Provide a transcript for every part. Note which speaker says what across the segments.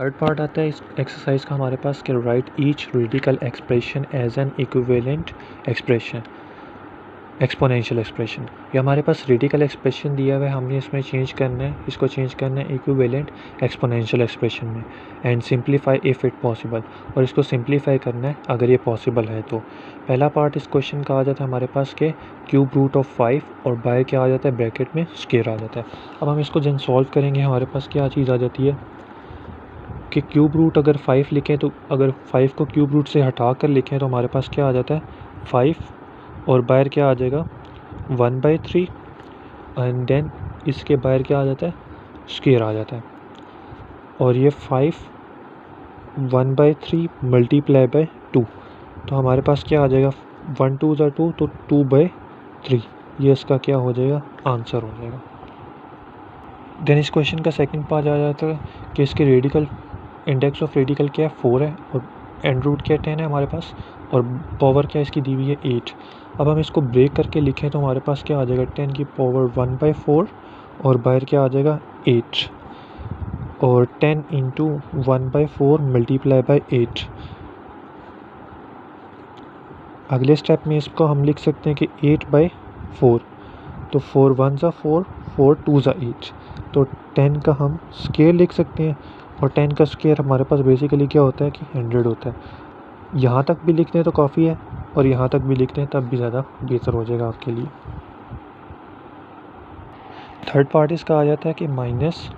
Speaker 1: Third part आता है इस एक्सरसाइज का हमारे पास कि right each radical expression as an equivalent expression exponential expression. ये हमारे पास रेडिकल एक्सप्रेशन दिया हुआ है, हमने इसमें चेंज करना है, इसको चेंज करना है इक्विवेलेंट एक्सपोनेंशियल एक्सप्रेशन में and simplify if it possible, और इसको सिंप्लीफाई करना है अगर ये पॉसिबल है तो। पहला पार्ट इस क्वेश्चन का आ जाता है हमारे पास के क्यूब रूट ऑफ 5 और बाहर क्या आ जाता है ब्रैकेट में स्क्वायर आ जाता है। अब हम इसको जब सॉल्व करेंगे हमारे पास क्या चीज़ आ जाती है कि क्यूब रूट अगर 5 लिखें तो अगर 5 को क्यूब रूट से हटा कर लिखें तो हमारे पास क्या आ जाता है 5 और बाहर क्या आ जाएगा 1/3 एंड देन इसके बाहर क्या आ जाता है स्क्वायर आ जाता है। और ये 5 1/3 मल्टीप्लाई बाय 2 तो हमारे पास क्या आ जाएगा 1 2 ज़ा 2 तो 2/3 ये इसका क्या हो जाएगा आंसर हो जाएगा। देन इस क्वेश्चन का सेकंड पार्ट आ जाता है कि इसके रेडिकल इंडेक्स ऑफ रेडिकल क्या है 4 है और एंड रूट क्या 10 है हमारे पास और पावर क्या इसकी दी हुई है 8। अब हम इसको ब्रेक करके लिखें तो हमारे पास क्या आ जाएगा 10 की पावर 1/4 और बाहर क्या आ जाएगा 8 और 10 इंटू 1/4 मल्टीप्लाई बाई 8। अगले स्टेप में इसको हम लिख सकते हैं कि 8/4 तो 4 1 ज़ा 4 4 2 ज़ा 8 तो 10 का हम स्क्वायर लिख सकते हैं और 10 का स्क्वायर हमारे पास बेसिकली क्या होता है कि 100 होता है। यहाँ तक भी लिखते हैं तो काफ़ी है और यहाँ तक भी लिखते हैं तब भी ज़्यादा बेहतर हो जाएगा आपके लिए। थर्ड पार्ट इसका आ जाता है कि माइनस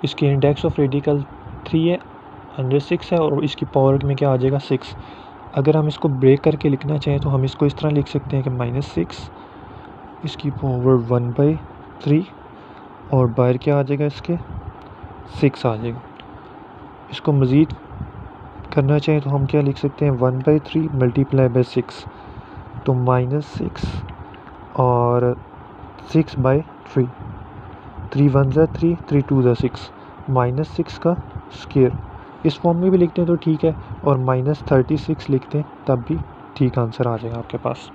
Speaker 1: इसकी इंडेक्स ऑफ रेडिकल 3 है अंडर 6 है और इसकी पावर में क्या आ जाएगा 6। अगर हम इसको ब्रेक करके लिखना चाहें तो हम इसको इस तरह लिख सकते हैं कि -6 इसकी पावर 1/3 और बाहर क्या आ जाएगा इसके 6 आ जाएगा। इसको मज़ीद करना चाहें तो हम क्या लिख सकते हैं 1/3 मल्टीप्लाई बाई 6 तो -6 और 6/3 3 1 ज़ा 3 3 2 ज़ा 6 -6 का स्क्वायर इस फॉर्म में भी लिखते हैं तो ठीक है और -36 लिखते हैं तब भी ठीक आंसर आ जाएगा आपके पास।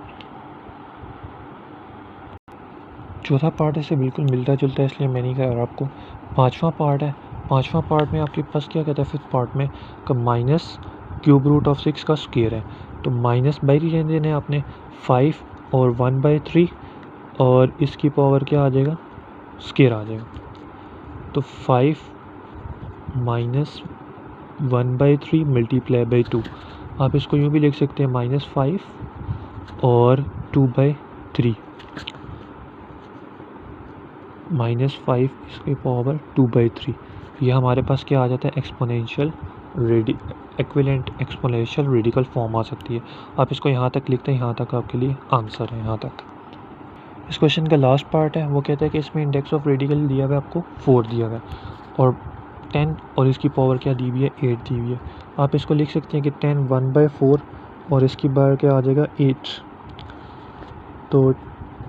Speaker 1: चौथा पार्ट इससे बिल्कुल मिलता जुलता है इसलिए मैं नहीं कह रहा आपको। पांचवा पार्ट है, पांचवा पार्ट में आपके पास क्या कहता है फिफ्थ पार्ट में का माइनस क्यूब रूट ऑफ 6 का स्क्वायर है तो माइनस बाई रहने देना है आपने 5 और 1/3 और इसकी पावर क्या आ जाएगा स्क्वायर आ जाएगा तो 5 माइनस 1/3 मल्टीप्लाई बाई 2। आप इसको यूँ भी लिख सकते हैं -5 और 2/3 -5 इसकी पावर 2/3। यह हमारे पास क्या आ जाता है exponential equivalent exponential radical form आ सकती है। आप इसको यहाँ तक लिखते हैं, यहाँ तक आपके लिए आंसर है। यहाँ तक इस क्वेश्चन का लास्ट पार्ट है वो कहता है कि इसमें इंडेक्स ऑफ रेडिकल दिया हुआ है आपको 4 दिया हुआ है और 10 और इसकी पावर क्या दी हुई है 8 दी हुई है। आप इसको लिख सकते हैं कि 10 1/4 और इसकी पावर क्या आ जाएगा 8 तो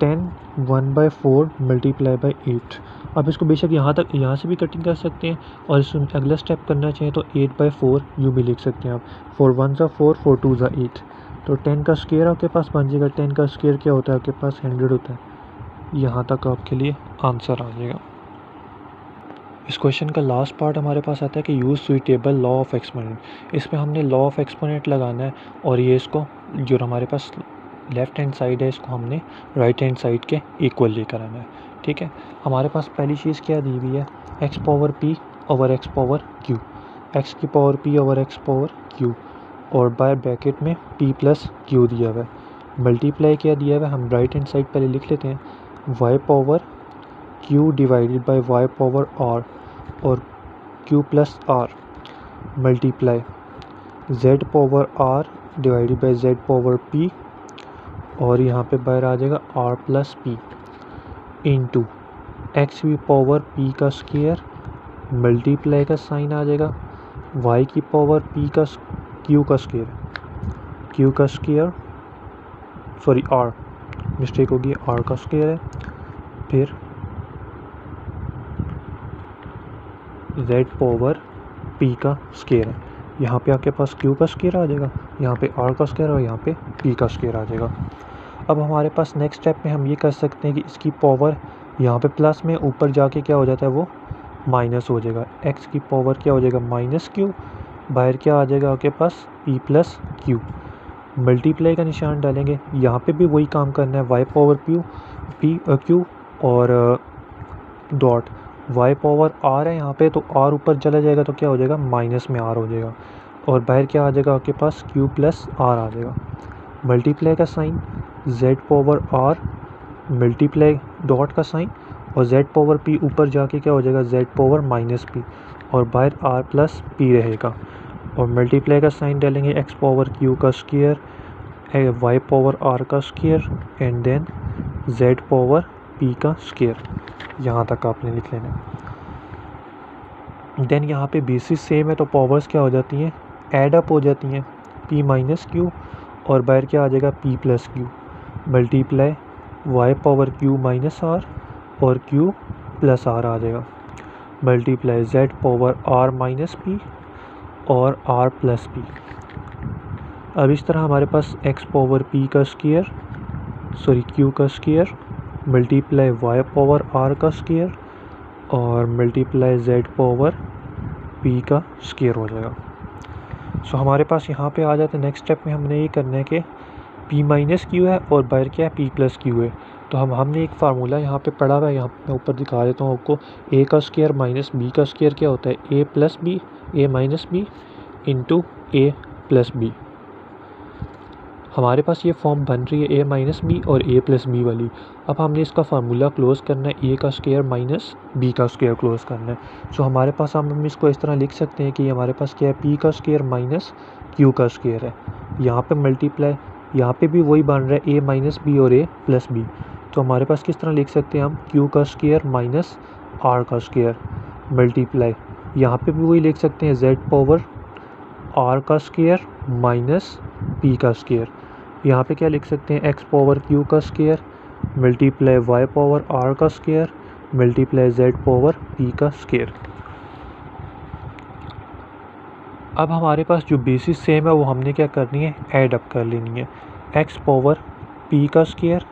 Speaker 1: 10 1/4 मल्टीप्लाई बाई 8। आप इसको बेशक यहाँ से भी कटिंग कर सकते हैं और इसमें अगला स्टेप करना चाहें तो 8/4 यूँ भी लिख सकते हैं आप 4 1 ज़ा 4 4 2 ज़ा 8 तो 10 का स्क्वायर आपके पास बन जाएगा। 10 का स्क्वायर क्या होता है आपके पास 100 होता है। यहाँ तक आपके लिए आंसर आ जाएगा। इस क्वेश्चन का लास्ट पार्ट हमारे पास आता है कि use suitable law of exponent. इसमें हमने लॉ ऑफ एक्सपोनेंट लगाना है और ये इसको जो हमारे पास लेफ़्ट हैंड साइड है इसको हमने राइट हैंड साइड के इक्वल लेकर आना है। ठीक है, हमारे पास पहली चीज़ क्या दी हुई है x power p over x power q, x की power p over x power q और बाय ब्रैकेट में p प्लस q दिया हुआ है। मल्टीप्लाई क्या दिया हुआ है हम राइट हैंड साइड पहले लिख लेते हैं y power q divided by y power r और q plus r multiply z power r divided by z power p और यहाँ पे बाहर आ जाएगा r plus P into x की पावर p का स्क्वायर मल्टीप्लाई का साइन आ जाएगा y की पावर p का q का स्क्वायर सॉरी r मिस्टेक होगी r का स्क्वायर है फिर z पावर p का स्क्वायर है। यहाँ पे आपके पास q का स्क्वायर आ जाएगा, यहाँ पे r का स्क्वायर और यहाँ पे p का स्क्वायर आ जाएगा। अब हमारे पास नेक्स्ट स्टेप में हम ये कर सकते हैं कि इसकी पावर यहाँ पे प्लस में ऊपर जाके क्या हो जाता है वो माइनस हो जाएगा, एक्स की पावर क्या हो जाएगा माइनस क्यू, बाहर क्या आ जाएगा आपके पास पी प्लस क्यू। मल्टीप्लाई का निशान डालेंगे, यहाँ पे भी वही काम करना है, वाई पावर क्यू और डॉट वाई पावर आर है यहाँ पे, तो आर ऊपर चला जाएगा तो क्या हो जाएगा माइनस में आर हो जाएगा, और बाहर क्या आ जाएगा आपके पास क्यू प्लस आर आ जाएगा। मल्टीप्लाई का sign Z power R multiply dot का साइन, और जेड पावर पी ऊपर जाके क्या हो जाएगा जेड पावर माइनस पी, और बाहर आर प्लस पी रहेगा। और मल्टीप्लाई का साइन डालेंगे एक्स पावर क्यू का स्क्वायर, वाई पावर आर का square and then Z power P का स्क्वायर। यहाँ तक आपने लिख लेना है। देन यहाँ पे बेसिस सेम है तो पावर्स क्या हो जाती हैं ऐड अप हो जाती हैं, p माइनस क्यू और बाहर क्या आ जाएगा p plus Q, multiply Y power q minus R और q प्लस आर आ जाएगा, multiply z power r minus P और r प्लस पी। अब इस तरह हमारे पास x पावर p का स्क्वायर q का square multiply y power r का स्क्वायर और मल्टीप्लाई z पावर p का स्क्वायर हो जाएगा। सो हमारे पास यहाँ पे आ जाता है नेक्स्ट स्टेप में हमने ये करना है कि p माइनस क्यू है और बाहर क्या है p प्लस क्यू है, तो हमने एक फार्मूला यहाँ पे पढ़ा हुआ है, यहाँ पे मैं ऊपर दिखा देता हूँ आपको। a का स्क्वायर माइनस b का स्क्वायर क्या होता है a plus B a minus B into a plus B. हमारे पास ये फॉर्म बन रही है a माइनस बी और a प्लस बी वाली। अब हमने इसका फार्मूला क्लोज करना है, a का स्क्वायर माइनस b का स्क्वायर क्लोज करना है। सो हमारे पास हम इसको इस तरह लिख सकते हैं कि हमारे पास क्या है p का स्क्वायर माइनस q का स्क्वायर है, यहाँ पे मल्टीप्लाई, यहाँ पे भी वही बन रहा है a माइनस बी और a प्लस बी। तो हमारे पास किस तरह लिख सकते हैं हम q का स्क्वायर माइनस r का स्क्वायर मल्टीप्लाई, यहाँ पे भी वही लिख सकते हैं z पावर r का स्क्वायर माइनस p का स्क्वायर। यहाँ पे क्या लिख सकते हैं x पावर q का square multiply y power r का square multiply z power p का स्क्वायर। अब हमारे पास जो बेसिस सेम है वो हमने क्या करनी है ऐड अप कर लेनी है, x पावर p का स्क्वायर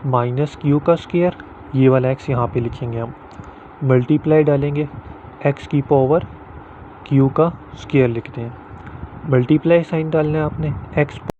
Speaker 1: माइनस q का स्क्वायर, ये वाला x यहाँ पे लिखेंगे हम, मल्टीप्लाई डालेंगे x की पावर q का स्क्वायर लिखते हैं, मल्टीप्लाई साइन डालना है आपने x